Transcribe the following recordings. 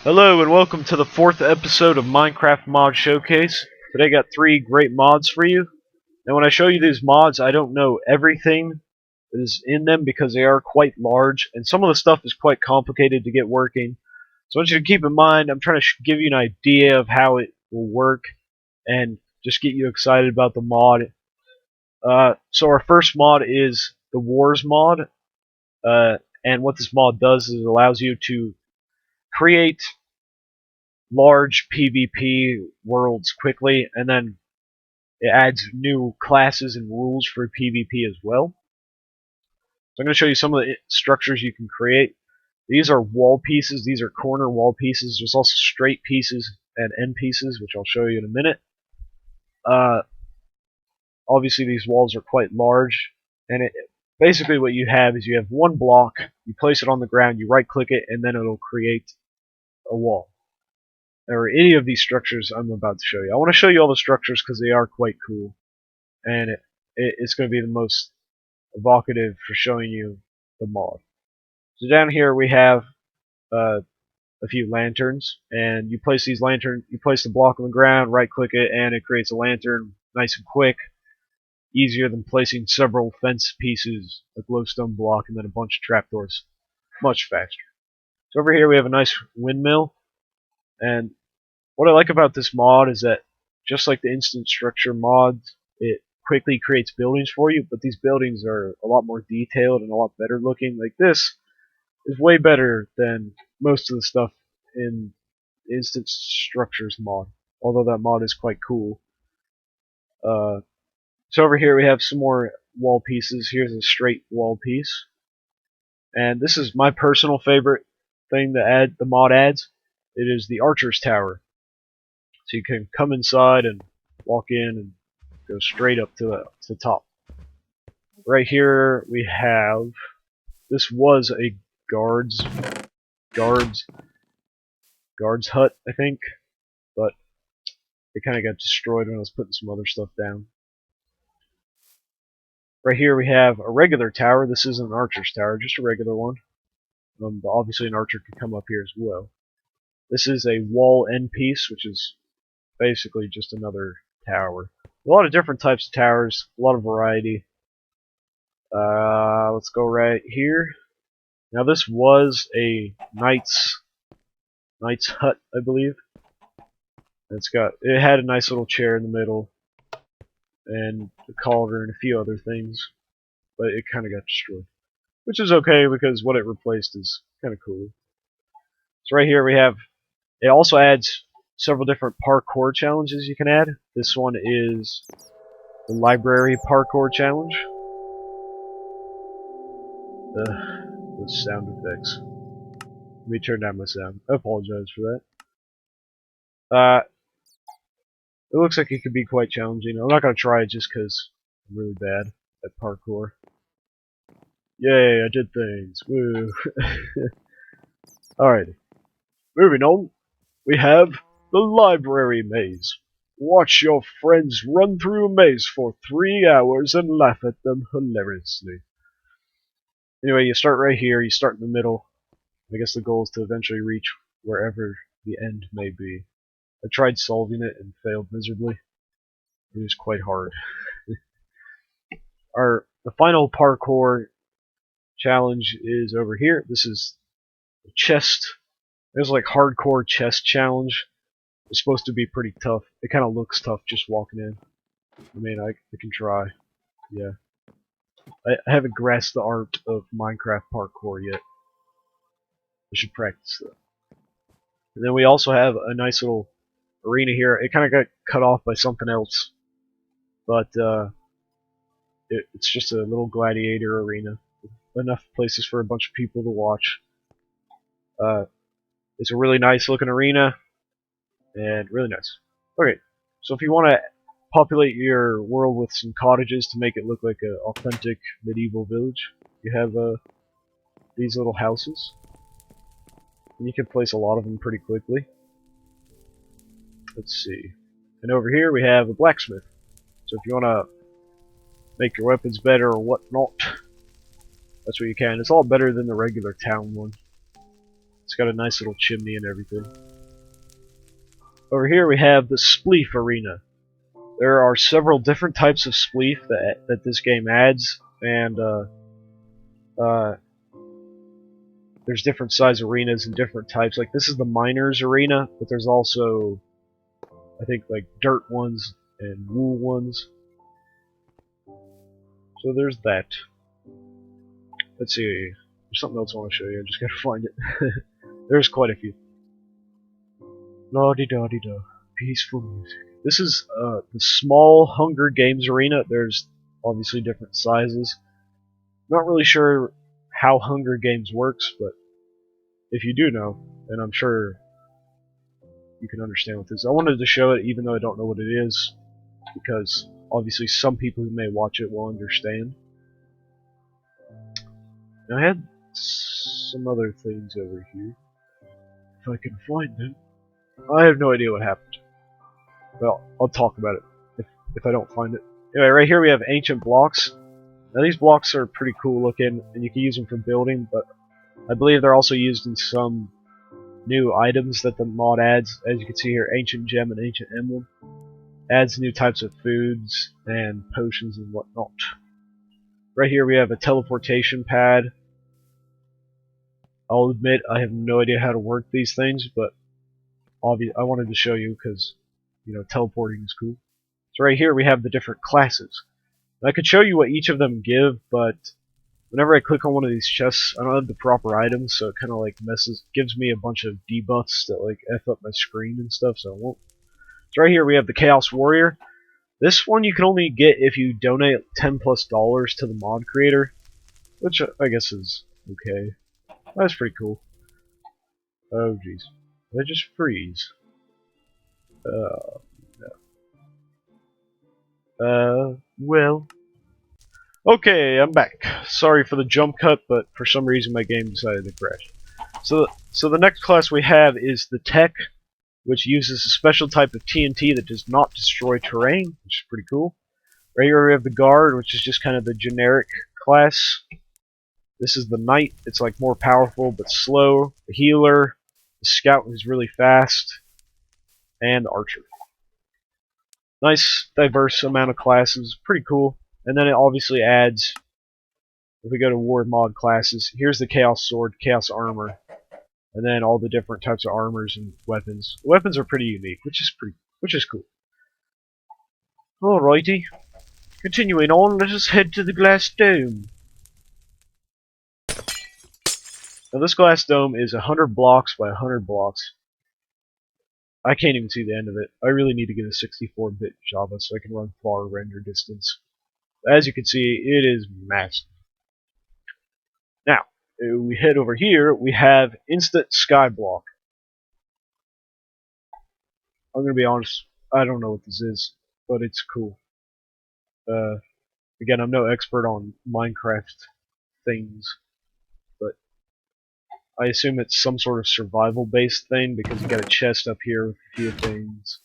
Hello and welcome to the fourth episode of Minecraft Mod Showcase. Today I got three great mods for you. And when I show you these mods, I don't know everything that is in them because they are quite large, and some of the stuff is quite complicated to get working. So I want you to keep in mind, I'm trying to give you an idea of how it will work and just get you excited about the mod. So our first mod is the Wars mod. And what this mod does is it allows you to create large PvP worlds quickly, and then it adds new classes and rules for PvP as well. So I'm going to show you some of the structures you can create. These are wall pieces. These are corner wall pieces. There's also straight pieces and end pieces, which I'll show you in a minute. Obviously, these walls are quite large, and basically what you have is you have one block, you place it on the ground, you right-click it, and then it'll create a wall. Or any of these structures I'm about to show you. I want to show you all the structures because they are quite cool, and it's going to be the most evocative for showing you the mod. So down here we have a few lanterns, and you place these lanterns. You place the block on the ground, right-click it, and it creates a lantern, nice and quick. Easier than placing several fence pieces, a glowstone block, and then a bunch of trapdoors. Much faster. So over here we have a nice windmill, and what I like about this mod is that just like the instant structure mods, it quickly creates buildings for you, but these buildings are a lot more detailed and a lot better looking. Like this is way better than most of the stuff in instant structures mod, although that mod is quite cool. So over here we have some more wall pieces. Here's a straight wall piece, and this is my personal favorite thing that the mod adds. It is the Archer's Tower. So you can come inside and walk in and go straight up to the top. Right here we have, this was a guard's hut, I think, but it kind of got destroyed when I was putting some other stuff down. Right here we have a regular tower. This isn't an archer's tower, just a regular one. But obviously an archer could come up here as well. This is a wall end piece, which is basically just another tower. A lot of different types of towers, a lot of variety. Let's go right here. Now this was a knight's hut, I believe. It had a nice little chair in the middle, and a cauldron and a few other things, but it kind of got destroyed, which is okay because what it replaced is kind of cool. So right here we have. It also adds several different parkour challenges you can add. This one is the library parkour challenge. The sound effects. Let me turn down my sound. I apologize for that. It looks like it could be quite challenging. I'm not going to try it just because I'm really bad at parkour. Yay, I did things. Woo. Alrighty. Moving on, we have the library maze. Watch your friends run through a maze for 3 hours and laugh at them hilariously. Anyway, you start right here, you start in the middle. I guess the goal is to eventually reach wherever the end may be. I tried solving it and failed miserably. It was quite hard. The final parkour challenge is over here. This is the chest. There's like hardcore chest challenge. It's supposed to be pretty tough. It kind of looks tough just walking in. I mean, I can try. Yeah. I haven't grasped the art of Minecraft parkour yet. I should practice that. And then we also have a nice little arena here. It kind of got cut off by something else, but it's just a little gladiator arena. Enough places for a bunch of people to watch. It's a really nice looking arena, and really nice. Okay, so if you want to populate your world with some cottages to make it look like an authentic medieval village, you have these little houses. And you can place a lot of them pretty quickly. Let's see. And over here we have a blacksmith. So if you want to make your weapons better or whatnot, that's what you can. It's all better than the regular town one. It's got a nice little chimney and everything. Over here we have the Spleef Arena. There are several different types of spleef that this game adds, and there's different size arenas and different types. Like this is the Miners Arena, but there's also, I think, like dirt ones and wool ones. So there's that. Let's see. There's something else I want to show you. I just gotta find it. There's quite a few. La-di-da-di-da. Peaceful music. This is the small Hunger Games arena. There's obviously different sizes. Not really sure how Hunger Games works, but if you do know, then I'm sure you can understand what this is. I wanted to show it even though I don't know what it is, because obviously some people who may watch it will understand. And I had some other things over here. If I can find them. I have no idea what happened. Well, I'll talk about it if I don't find it. Anyway, right here we have ancient blocks. Now these blocks are pretty cool looking, and you can use them for building, but I believe they're also used in some new items that the mod adds. As you can see here, ancient gem and ancient emblem. Adds new types of foods and potions and whatnot. Right here we have a teleportation pad. I'll admit I have no idea how to work these things, but I wanted to show you because, you know, teleporting is cool. So right here we have the different classes. I could show you what each of them give, but whenever I click on one of these chests, I don't have the proper items, so it kind of like gives me a bunch of debuffs that like F up my screen and stuff, so I won't. So right here we have the Chaos Warrior. This one you can only get if you donate $10+ to the mod creator, which I guess is okay. That's pretty cool. Oh jeez. Did I just freeze? No. Well. Okay, I'm back. Sorry for the jump cut, but for some reason my game decided to crash. So the next class we have is the Tech, which uses a special type of TNT that does not destroy terrain, which is pretty cool. Right here we have the Guard, which is just kind of the generic class. This is the Knight. It's like more powerful but slow. The Healer, the Scout, who's really fast, and the Archer. Nice, diverse amount of classes. Pretty cool. And then it obviously adds, if we go to War mod classes, here's the Chaos Sword, Chaos Armor, and then all the different types of armors and weapons. The weapons are pretty unique, which is cool. Alrighty. Continuing on, let us head to the Glass Dome. Now this Glass Dome is 100 blocks by 100 blocks. I can't even see the end of it. I really need to get a 64-bit Java so I can run far render distance. As you can see, it is massive. Now, we head over here, we have Instant Skyblock. I'm going to be honest, I don't know what this is, but it's cool. Again, I'm no expert on Minecraft things, but I assume it's some sort of survival-based thing because you got a chest up here with a few things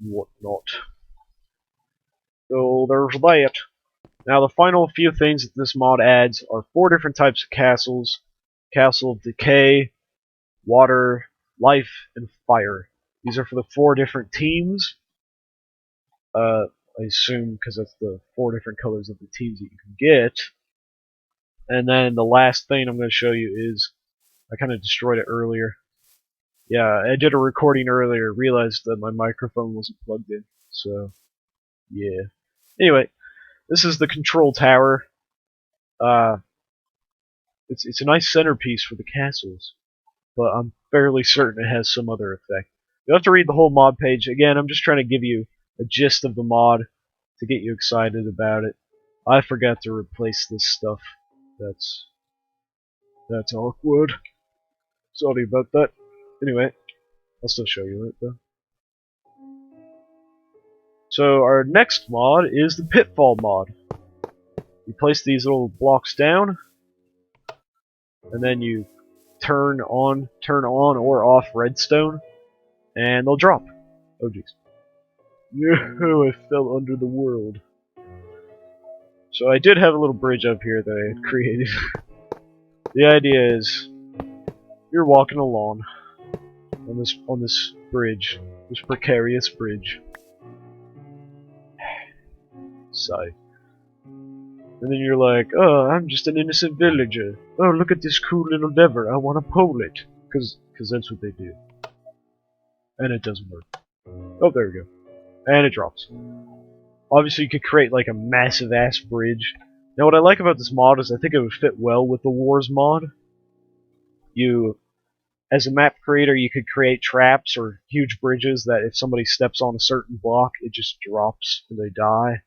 and whatnot. So there's that. Now the final few things that this mod adds are 4 different types of castles. Castle of Decay, Water, Life, and Fire. These are for the 4 different teams. I assume because that's the 4 different colors of the teams that you can get. And then the last thing I'm going to show you is, I kind of destroyed it earlier. Yeah, I did a recording earlier, realized that my microphone wasn't plugged in, so yeah. Anyway, this is the control tower. It's a nice centerpiece for the castles, but I'm fairly certain it has some other effect. You'll have to read the whole mod page. Again, I'm just trying to give you a gist of the mod to get you excited about it. I forgot to replace this stuff. That's awkward. Sorry about that. Anyway, I'll still show you it though. So our next mod is the Pitfall mod. You place these little blocks down, and then you turn on or off redstone, and they'll drop. Oh jeez. Yeah, I fell under the world. So I did have a little bridge up here that I had created. The idea is, you're walking along on this bridge, this precarious bridge. Sigh. And then you're like, oh, I'm just an innocent villager. Oh, look at this cool little lever. I want to pull it. Cause that's what they do. And it doesn't work. Oh, there we go. And it drops. Obviously, you could create like a massive ass bridge. Now, what I like about this mod is I think it would fit well with the Wars mod. As a map creator, you could create traps or huge bridges that if somebody steps on a certain block, it just drops and they die.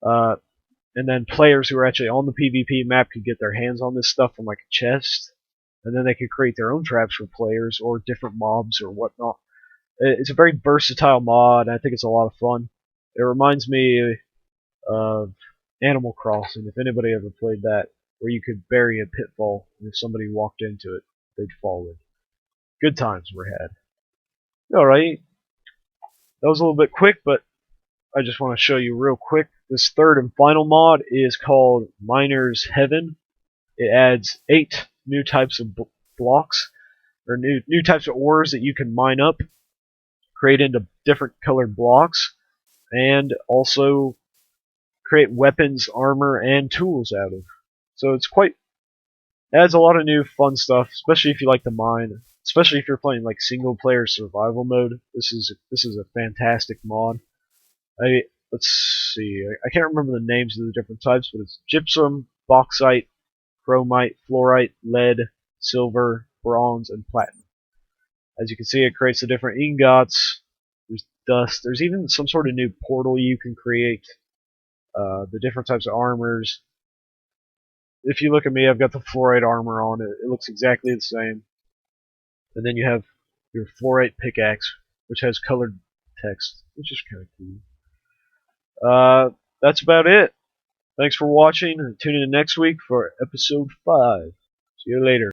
And then players who are actually on the PvP map could get their hands on this stuff from like a chest, and then they could create their own traps for players or different mobs or whatnot. It's a very versatile mod, and I think it's a lot of fun. It reminds me of Animal Crossing, if anybody ever played that, where you could bury a pitfall, and if somebody walked into it, they'd fall in. Good times were had. Alright, that was a little bit quick, but I just want to show you real quick. This third and final mod is called Miner's Heaven. It adds 8 new types of blocks, or new types of ores that you can mine up, create into different colored blocks, and also create weapons, armor, and tools out of. So it adds a lot of new fun stuff, especially if you like to mine. Especially if you're playing like single player survival mode. This is a fantastic mod. Let's see. I can't remember the names of the different types, but it's gypsum, bauxite, chromite, fluorite, lead, silver, bronze, and platinum. As you can see, it creates the different ingots. There's dust. There's even some sort of new portal you can create. The different types of armors. If you look at me, I've got the fluorite armor on it. It looks exactly the same. And then you have your fluorite pickaxe, which has colored text, which is kind of cool. That's about it. Thanks for watching, and tune in next week for episode 5. See you later.